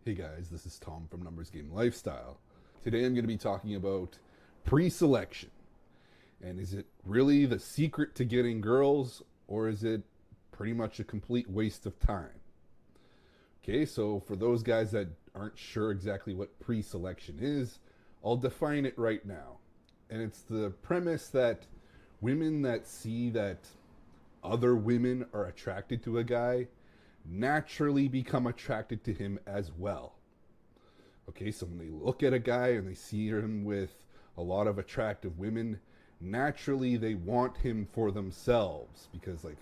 Hey guys, this is Tom from Numbers Game Lifestyle. Today I'm going to be talking about pre-selection. And is it really the secret to getting girls, or is it pretty much a complete waste of time? Okay, so for those guys that aren't sure exactly what pre-selection is, I'll define it right now. And it's the premise that women that see that other women are attracted to a guy naturally become attracted to him as well. Okay, so when they look at a guy and they see him with a lot of attractive women, naturally they want him for themselves because, like,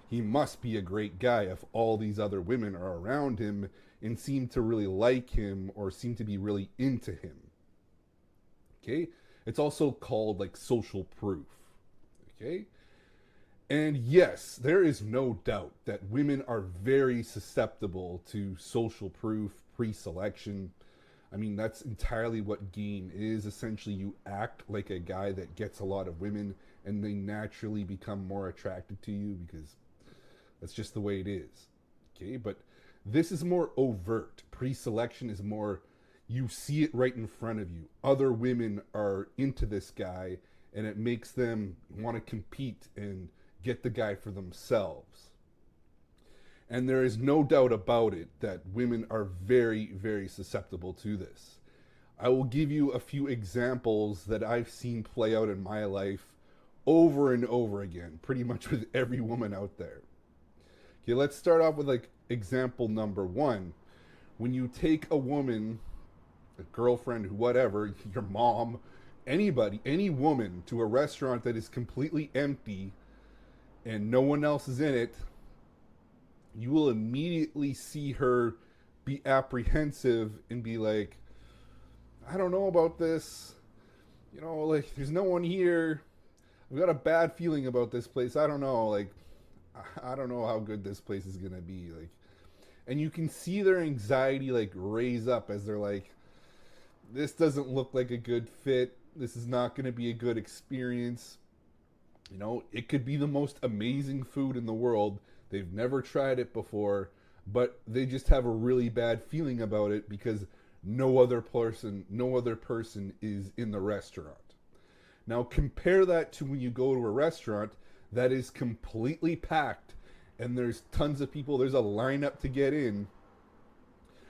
he must be a great guy if all these other women are around him and seem to really like him or seem to be really into him. Okay, it's also called like social proof. Okay, and yes, there is no doubt that women are very susceptible to social proof, pre selection. I mean, that's entirely what game is. Essentially, you act like a guy that gets a lot of women, and they naturally become more attracted to you because that's just the way it is. Okay, but this is more overt. Pre selection is more, you see it right in front of you. Other women are into this guy, and it makes them want to compete and get the guy for themselves. And there is no doubt about it that women are very, very susceptible to this. I will give you a few examples that I've seen play out in my life over and over again, pretty much with every woman out there. Okay, let's start off with like example number one. When you take a woman, a girlfriend, whatever, your mom, anybody, any woman to a restaurant that is completely empty and no one else is in it, you will immediately see her be apprehensive and be like, I don't know about this. You know, like, there's no one here. I've got a bad feeling about this place. I don't know. Like, I don't know how good this place is going to be. Like, and you can see their anxiety, like, raise up as they're like, this doesn't look like a good fit. This is not going to be a good experience. You know, it could be the most amazing food in the world. They've never tried it before, but they just have a really bad feeling about it because no other person is in the restaurant. Now compare that to when you go to a restaurant that is completely packed and there's tons of people, there's a lineup to get in.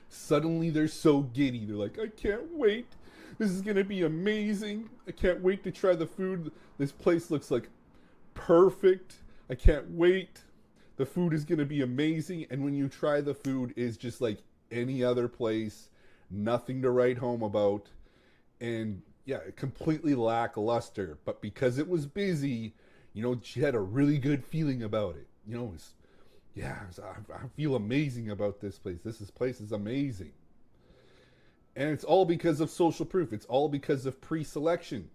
Suddenly they're so giddy. They're like, I can't wait. This is going to be amazing. I can't wait to try the food. This place looks like perfect. I can't wait. The food is going to be amazing. And when you try the food, it's just like any other place, nothing to write home about. And yeah, completely lackluster. But because it was busy, you know, she had a really good feeling about it. You know, I feel amazing about this place. This place is amazing. And it's all because of social proof. It's all because of pre-selection.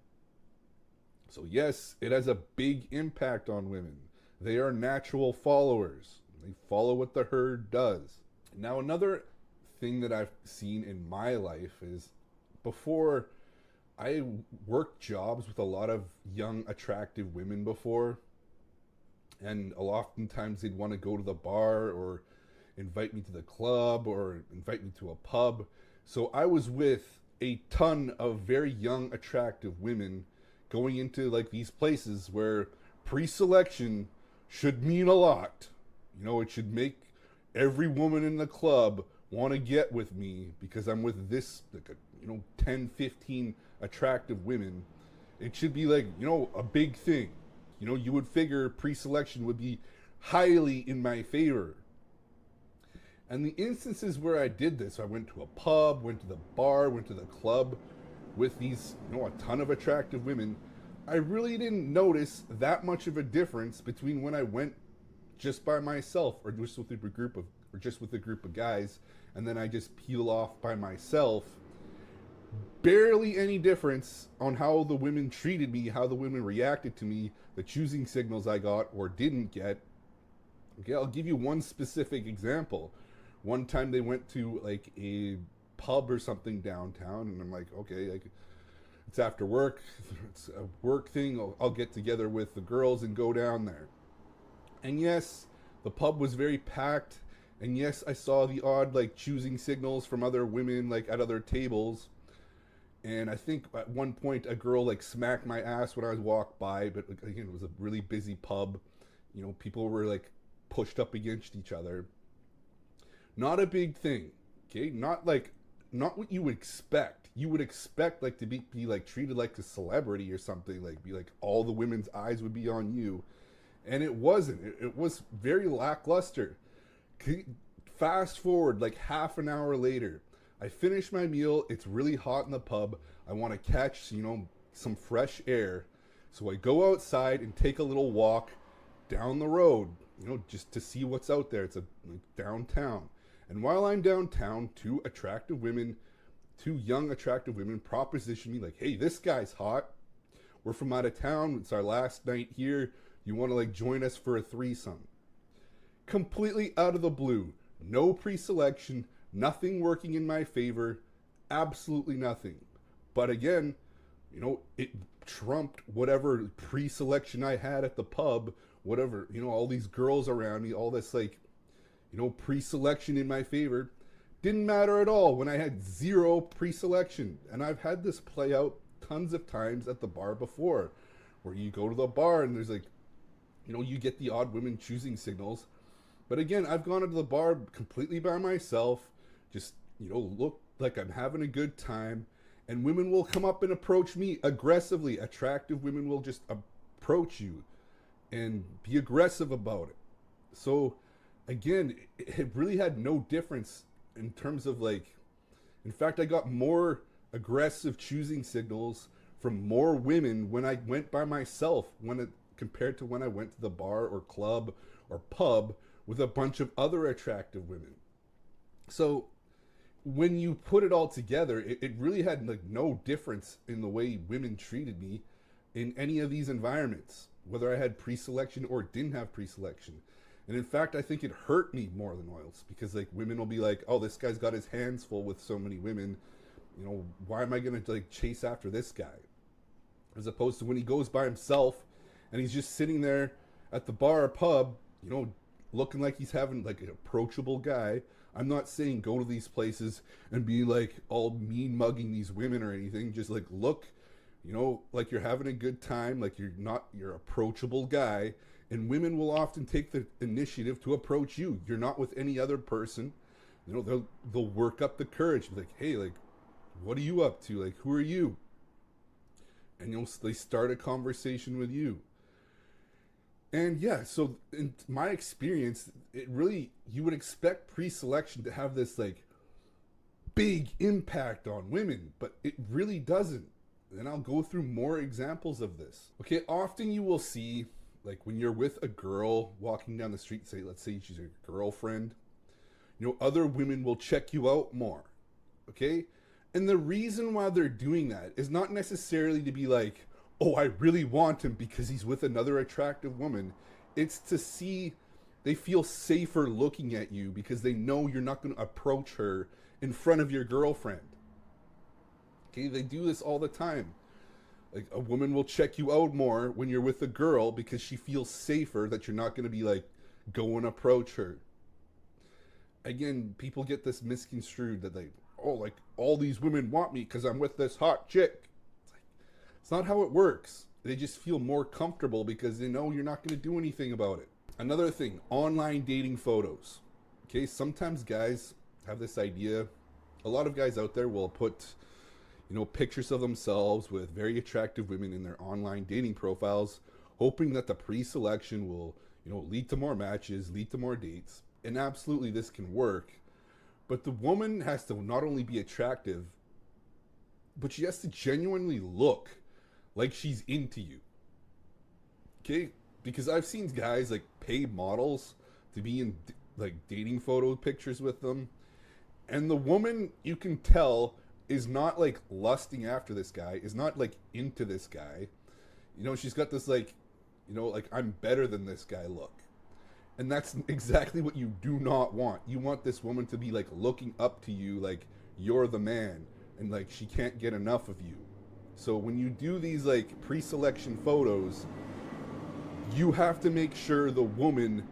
So yes, it has a big impact on women. They are natural followers. They follow what the herd does. Now, another thing that I've seen in my life is before I worked jobs with a lot of young, attractive women before, and oftentimes they'd want to go to the bar or invite me to the club or invite me to a pub. So I was with a ton of very young, attractive women going into like these places where pre-selection should mean a lot. You know, it should make every woman in the club want to get with me because I'm with this, like, 10, 15 attractive women. It should be like, a big thing. You know, you would figure pre-selection would be highly in my favor. And the instances where I did this, I went to a pub, went to the bar, went to the club with these, a ton of attractive women. I really didn't notice that much of a difference between when I went just by myself or just with a group of guys, and then I just peel off by myself. Barely any difference on how the women treated me, how the women reacted to me, the choosing signals I got or didn't get. Okay, I'll give you one specific example. One time they went to like a pub or something downtown, and I'm like, okay, like, it's after work, it's a work thing, I'll get together with the girls and go down there. And yes, the pub was very packed, And yes, I saw the odd like choosing signals from other women like at other tables. And I think at one point a girl like smacked my ass when I was walked by, but like, again, it was a really busy pub. You know, people were like pushed up against each other. Not a big thing, okay? Not what you would expect. You would expect like to be like treated like a celebrity or something. Like be like all the women's eyes would be on you, and it wasn't. It was very lackluster. Fast forward like half an hour later, I finish my meal. It's really hot in the pub. I want to catch, some fresh air. So I go outside and take a little walk down the road, just to see what's out there. It's like downtown. And while I'm downtown, two young attractive women proposition me like, "Hey, this guy's hot. We're from out of town. It's our last night here. You want to like join us for a threesome?" Completely out of the blue. No pre-selection, nothing working in my favor, absolutely nothing. But again, it trumped whatever pre-selection I had at the pub, whatever, all these girls around me, all this like, pre-selection in my favor. Didn't matter at all when I had zero pre-selection. And I've had this play out tons of times at the bar before, where you go to the bar and there's like, you get the odd women choosing signals. But again, I've gone into the bar completely by myself, just, look like I'm having a good time. And women will come up and approach me aggressively. Attractive women will just approach you and be aggressive about it. So again, it really had no difference in terms of like, in fact, I got more aggressive choosing signals from more women when I went by myself compared to when I went to the bar or club or pub with a bunch of other attractive women. So when you put it all together, it really had like no difference in the way women treated me in any of these environments, whether I had pre-selection or didn't have pre-selection. And in fact, I think it hurt me more than oils, because like women will be like, "Oh, this guy's got his hands full with so many women. Why am I going to like chase after this guy?" As opposed to when he goes by himself and he's just sitting there at the bar or pub, looking like he's having like an approachable guy. I'm not saying go to these places and be like all mean mugging these women or anything. Just like look, like you're having a good time, like you're approachable guy. And women will often take the initiative to approach you. You're not with any other person. They'll work up the courage. Be like, "Hey, like, what are you up to? Like, who are you?" And they start a conversation with you. And yeah, so in my experience, you would expect pre-selection to have this like big impact on women, but it really doesn't. And I'll go through more examples of this. Okay, often you will see, like when you're with a girl walking down the street, let's say she's your girlfriend, other women will check you out more. Okay? And the reason why they're doing that is not necessarily to be like, "Oh, I really want him because he's with another attractive woman." It's to see they feel safer looking at you because they know you're not going to approach her in front of your girlfriend. Okay, they do this all the time. Like a woman will check you out more when you're with a girl because she feels safer that you're not going to be like, go and approach her. Again, people get this misconstrued that like all these women want me because I'm with this hot chick. It's not how it works. They just feel more comfortable because they know you're not going to do anything about it. Another thing, online dating photos. Okay, sometimes guys have this idea. A lot of guys out there will put, pictures of themselves with very attractive women in their online dating profiles, hoping that the pre-selection will, lead to more matches, lead to more dates. And absolutely this can work. But the woman has to not only be attractive, but she has to genuinely look like she's into you. Okay? Because I've seen guys like pay models to be in like dating photo pictures with them. And the woman, you can tell, is not like lusting after this guy, is not like into this guy. She's got this like, like I'm better than this guy look. And that's exactly what you do not want. You want this woman to be like looking up to you like you're the man and like she can't get enough of you. So when you do these like pre-selection photos, you have to make sure the woman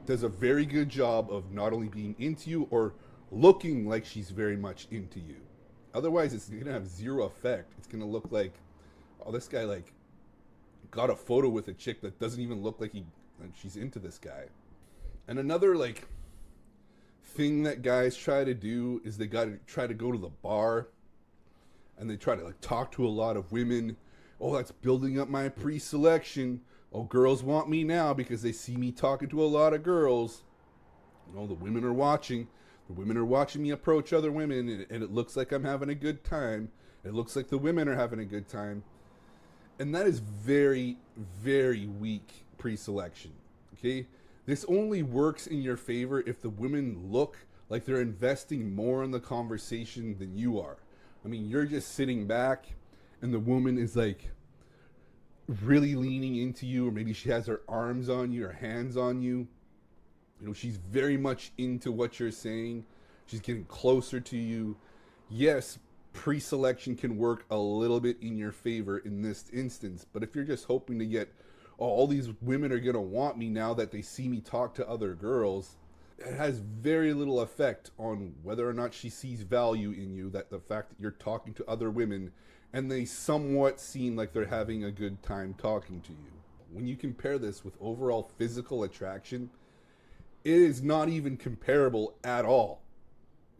does a very good job of not only being into you or looking like she's very much into you. Otherwise, it's gonna have zero effect. It's gonna look like, oh, this guy like got a photo with a chick that doesn't even look like she's into this guy. And another like thing that guys try to do is they got to try to go to the bar and they try to like talk to a lot of women. Oh, that's building up my pre-selection. Oh, girls want me now because they see me talking to a lot of girls. You know, the women are watching. The women are watching me approach other women, and it looks like I'm having a good time. It looks like the women are having a good time. And that is very, very weak pre-selection. Okay? This only works in your favor if the women look like they're investing more in the conversation than you are. I mean, you're just sitting back, and the woman is like really leaning into you, or maybe she has her arms on you or hands on you. You know, she's very much into what you're saying. She's getting closer to you. Yes, pre-selection can work a little bit in your favor in this instance, but if you're just hoping to get, oh, all these women are going to want me now that they see me talk to other girls, it has very little effect on whether or not she sees value in you, that the fact that you're talking to other women and they somewhat seem like they're having a good time talking to you. When you compare this with overall physical attraction, it is not even comparable at all.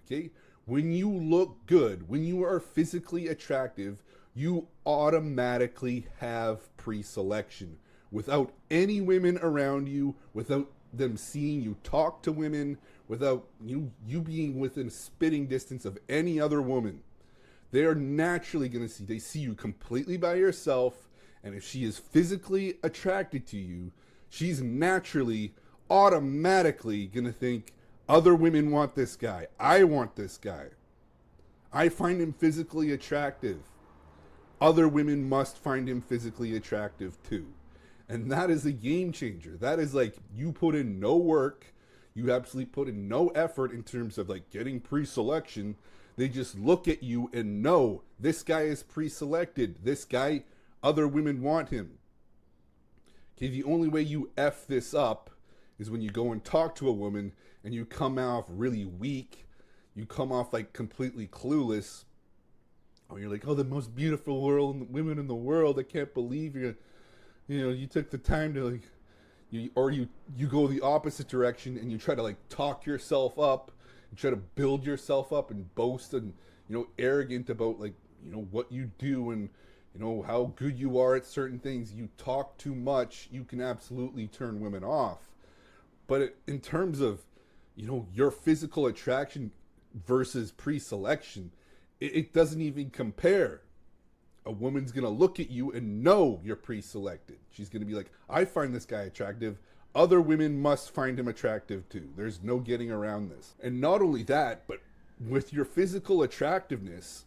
Okay? When you look good, when you are physically attractive, you automatically have pre-selection. Without any women around you, without them seeing you talk to women, without you being within spitting distance of any other woman, they are naturally going to they see you completely by yourself, and if she is physically attracted to you, she's naturally, automatically going to think, other women want this guy. I want this guy. I find him physically attractive. Other women must find him physically attractive too. And that is a game changer. That is like, you put in no work. You absolutely put in no effort in terms of like getting pre-selection. They just look at you and know this guy is pre-selected. This guy, other women want him. Okay, the only way you F this up is when you go and talk to a woman and you come off really weak. You come off like completely clueless. Or you're like, oh, the most beautiful women in the world. I can't believe you took the time to like, you go the opposite direction and you try to like talk yourself up. You try to build yourself up and boast and, arrogant about like, what you do and, how good you are at certain things. You talk too much, you can absolutely turn women off. But in terms of, your physical attraction versus pre-selection, it doesn't even compare. A woman's going to look at you and know you're pre-selected. She's going to be like, I find this guy attractive. Other women must find him attractive too. There's no getting around this. And not only that, but with your physical attractiveness,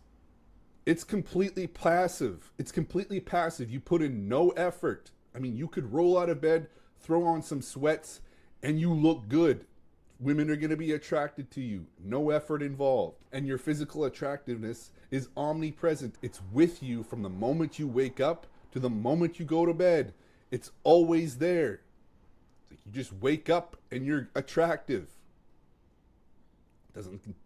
it's completely passive. It's completely passive. You put in no effort. I mean, you could roll out of bed, throw on some sweats, and you look good. Women are going to be attracted to you. No effort involved. And your physical attractiveness is omnipresent. It's with you from the moment you wake up to the moment you go to bed. It's always there. It's like you just wake up and you're attractive.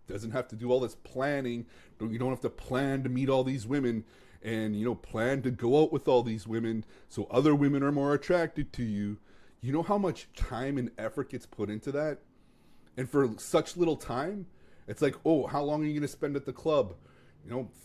Doesn't have to do all this planning. You don't have to plan to meet all these women and plan to go out with all these women so other women are more attracted to you. You know how much time and effort gets put into that? And for such little time, it's like, oh, how long are you going to spend at the club?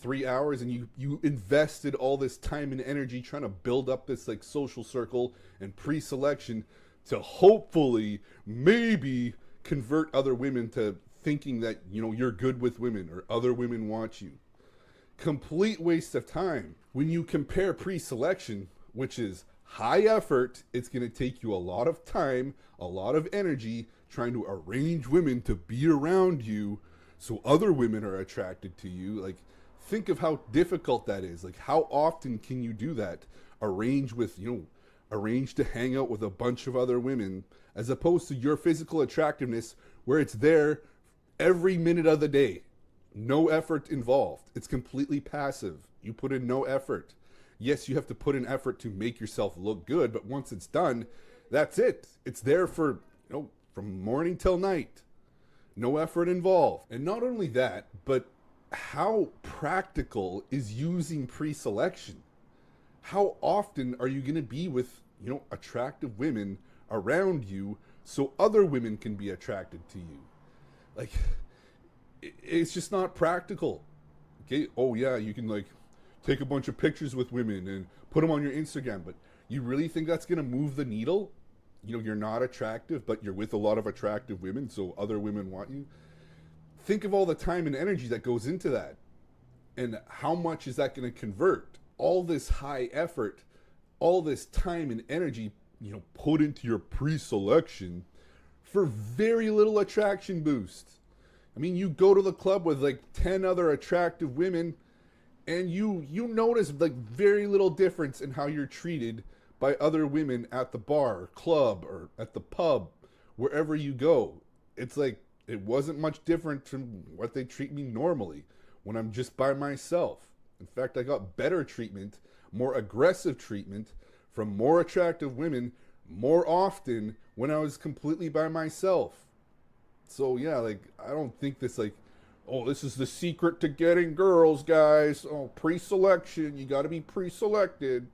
3 hours, and you invested all this time and energy trying to build up this like social circle and pre-selection to hopefully maybe convert other women to thinking that, you're good with women or other women want you. Complete waste of time. When you compare pre-selection, which is high effort, it's going to take you a lot of time, a lot of energy trying to arrange women to be around you so other women are attracted to you. Like, think of how difficult that is. Like, how often can you do that? Arrange to hang out with a bunch of other women, as opposed to your physical attractiveness where it's there every minute of the day. No effort involved. It's completely passive. You put in no effort. Yes, you have to put in effort to make yourself look good, but once it's done, that's it. It's there for, from morning till night. No effort involved. And not only that, but how practical is using pre-selection? How often are you going to be with, attractive women around you so other women can be attracted to you? Like, it's just not practical. Okay, oh yeah, you can like take a bunch of pictures with women and put them on your Instagram, but you really think that's going to move the needle? You're not attractive, but you're with a lot of attractive women, so other women want you. Think of all the time and energy that goes into that. And how much is that going to convert? All this high effort, all this time and energy, put into your pre-selection for very little attraction boost. I mean, you go to the club with like 10 other attractive women, and you notice like very little difference in how you're treated by other women at the bar, or club, or at the pub, wherever you go. It's like it wasn't much different from what they treat me normally when I'm just by myself. In fact, I got better treatment, more aggressive treatment from more attractive women more often when I was completely by myself. So yeah, like I don't think this like, oh, this is the secret to getting girls, guys. Oh, pre-selection, you got to be pre-selected.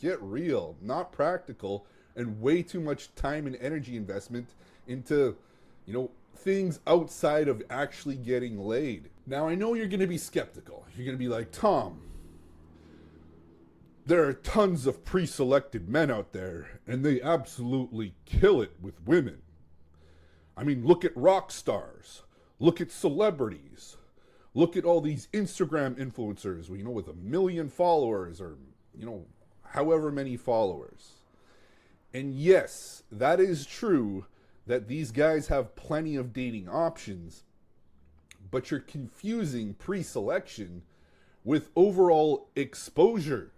Get real, not practical, and way too much time and energy investment into, things outside of actually getting laid. Now, I know you're going to be skeptical. You're going to be like, Tom, there are tons of pre-selected men out there, and they absolutely kill it with women. I mean, look at rock stars. Look at celebrities. Look at all these Instagram influencers, with 1 million followers or, however many followers. And yes, that is true that these guys have plenty of dating options, but you're confusing pre-selection with overall exposure.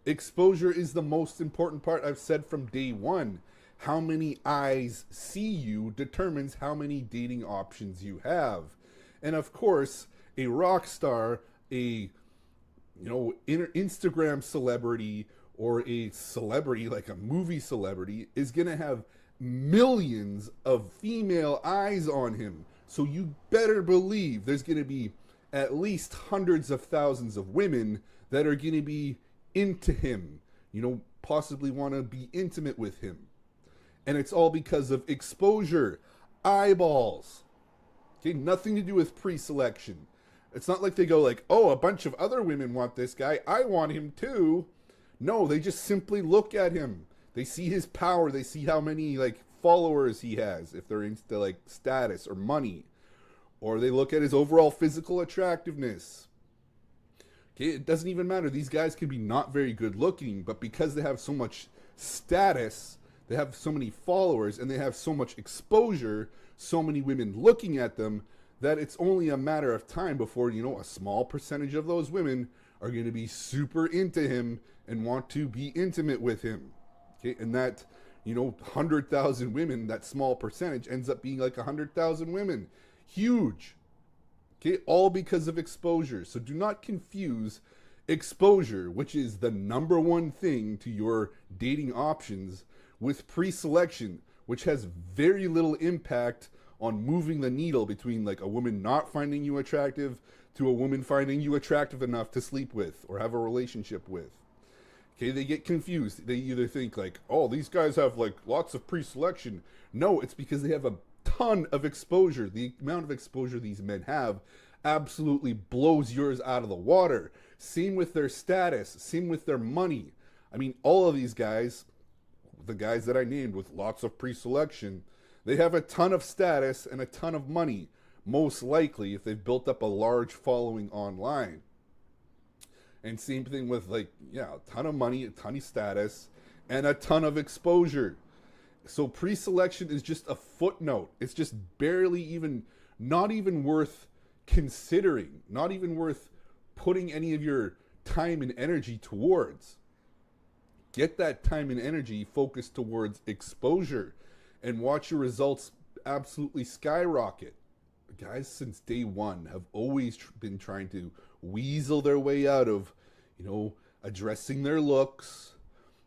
Exposure is the most important part. I've said from day one. How many eyes see you determines how many dating options you have. And of course, a rock star, a Instagram celebrity, or a celebrity like a movie celebrity is going to have millions of female eyes on him. So you better believe there's going to be at least hundreds of thousands of women that are going to be into him, possibly want to be intimate with him. And it's all because of exposure, eyeballs. Okay, nothing to do with pre-selection. It's not like they go like, oh, a bunch of other women want this guy, I want him too. No, they just simply look at him. They see his power. They see how many followers he has, if they're into status or money. Or they look at his overall physical attractiveness. Okay, it doesn't even matter. These guys can be not very good looking, but because they have so much status, they have so many followers, and they have so much exposure, so many women looking at them, that it's only a matter of time before, a small percentage of those women are going to be super into him and want to be intimate with him. Okay, and that, 100,000 women, that small percentage ends up being 100,000 women. Huge. Okay, all because of exposure. So do not confuse exposure, which is the number one thing to your dating options, with pre-selection, which has very little impact on moving the needle between a woman not finding you attractive to a woman finding you attractive enough to sleep with or have a relationship with. Okay, they get confused. They either think oh, these guys have lots of pre-selection. No, it's because they have a ton of exposure. The amount of exposure these men have absolutely blows yours out of the water. Same with their status, same with their money. I mean, all of these guys, the guys that I named with lots of pre-selection, they have a ton of status and a ton of money, most likely if they've built up a large following online. And same thing with a ton of money, a ton of status, and a ton of exposure. So pre-selection is just a footnote. It's just barely even, not even worth considering, not even worth putting any of your time and energy towards. Get that time and energy focused towards exposure and watch your results absolutely skyrocket. Guys since day one have always been trying to weasel their way out of, addressing their looks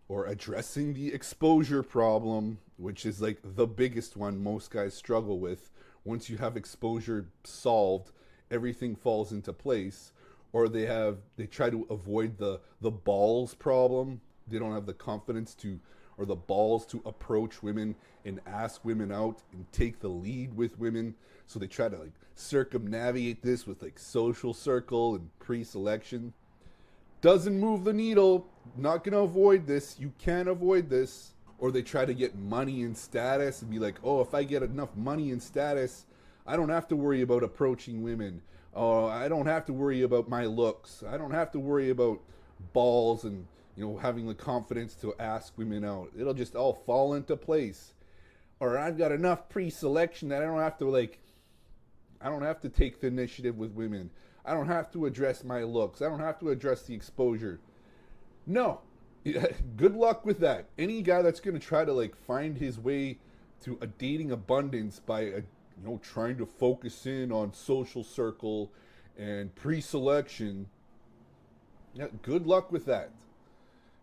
or addressing the exposure problem which is like the biggest one most guys struggle with. Once you have exposure solved, everything falls into place. Or they try to avoid the balls problem. They don't have the confidence to, or the balls to approach women and ask women out and take the lead with women. So they try to like circumnavigate this with like social circle and pre-selection. Doesn't move the needle. Not gonna avoid this. You can't avoid this. Or they try to get money and status and be like, oh, if I get enough money and status, I don't have to worry about approaching women. Oh, I don't have to worry about my looks. I don't have to worry about balls and, you know, having the confidence to ask women out. It'll just all fall into place. Or I've got enough pre-selection that I don't have to take the initiative with women. I don't have to address my looks. I don't have to address the exposure. No. Good luck with that. Any guy that's going to try to like find his way to a dating abundance by trying to focus in on social circle and pre-selection, yeah, good luck with that.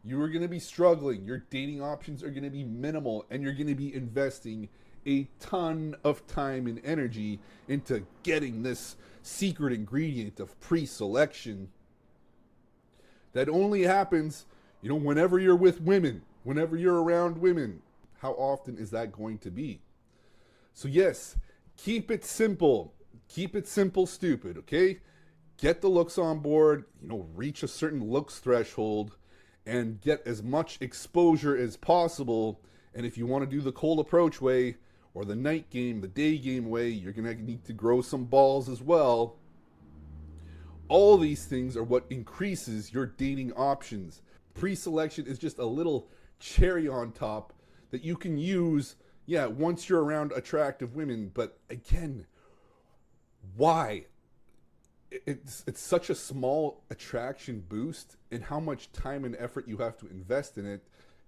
You are going to be struggling. Your dating options are going to be minimal, and you're going to be investing a ton of time and energy into getting this secret ingredient of pre-selection that only happens, whenever you're with women, whenever you're around women. How often is that going to be? So yes, keep it simple. Keep it simple, stupid, okay? Get the looks on board, reach a certain looks threshold and get as much exposure as possible. And if you want to do the cold approach way or the night game, the day game way, you're going to need to grow some balls as well. All these things are what increases your dating options. Pre-selection is just a little cherry on top that you can use, once you're around attractive women. But again, why? It's such a small attraction boost, and how much time and effort you have to invest in it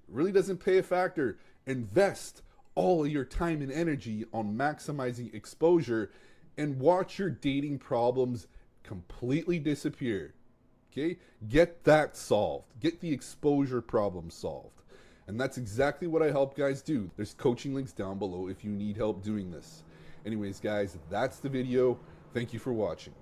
really doesn't pay a factor. Invest all of your time and energy on maximizing exposure and watch your dating problems completely disappear. Okay? Get that solved. Get the exposure problem solved. And that's exactly what I help guys do. There's coaching links down below if you need help doing this. Anyways, guys, that's the video. Thank you for watching.